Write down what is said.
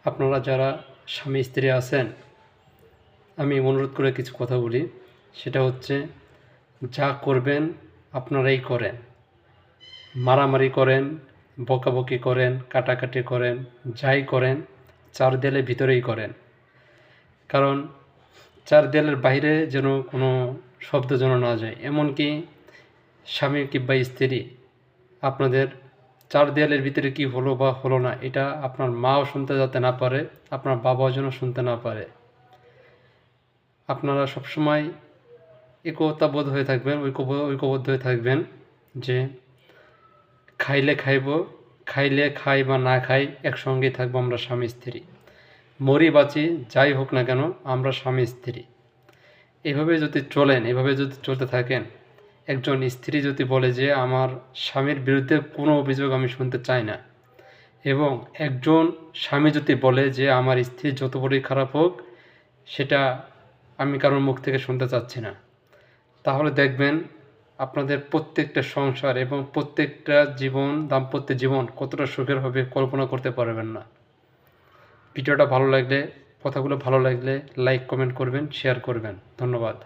আপনারা যারা স্বামী স্ত্রী আছেন, আমি অনুরোধ করে কিছু কথা বলি। সেটা হচ্ছে, যা করবেন আপনারাই করেন। মারামারি করেন, বকাবকি করেন, কাটাকাটি করেন, যাই করেন চার দেয়ালের ভিতরেই করেন। কারণ চার দেয়ালের বাইরে যেন কোনো শব্দ যেন না যায়। এমনকি স্বামী কিংবা স্ত্রী আপনাদের চার দেয়ালের ভিতরে কি হলো বা হলো না, এটা আপনার মাও শুনতে যাতে না পারে, আপনার বাবাও যেন শুনতে না পারে। আপনারা সবসময় একতাবোধ হয়ে থাকবেন, ঐক্যবদ্ধ হয়ে থাকবেন যে খাইলে খাইব, খাইলে খাই বা না খাই একসঙ্গেই থাকবো আমরা স্বামী স্ত্রী। মরি বাঁচি যাই হোক না কেন আমরা স্বামী স্ত্রী। এভাবে যদি চলেন, এভাবে যদি চলতে থাকেন, একজন স্ত্রী যদি বলে যে আমার স্বামীর বিরুদ্ধে কোনো অভিযোগ আমি শুনতে চাই না, এবং একজন স্বামী যদি বলে যে আমার স্ত্রী যত বড়ই খারাপ হোক সেটা আমি কারোর মুখ থেকে শুনতে চাচ্ছি না, তাহলে দেখবেন আপনাদের প্রত্যেকটা সংসার এবং প্রত্যেকটা দাম্পত্য জীবন কতটা সুখের হবে কল্পনা করতে পারবেন না। ভিডিওটা ভালো লাগলে, কথাগুলো ভালো লাগলে লাইক কমেন্ট করবেন, শেয়ার করবেন। ধন্যবাদ।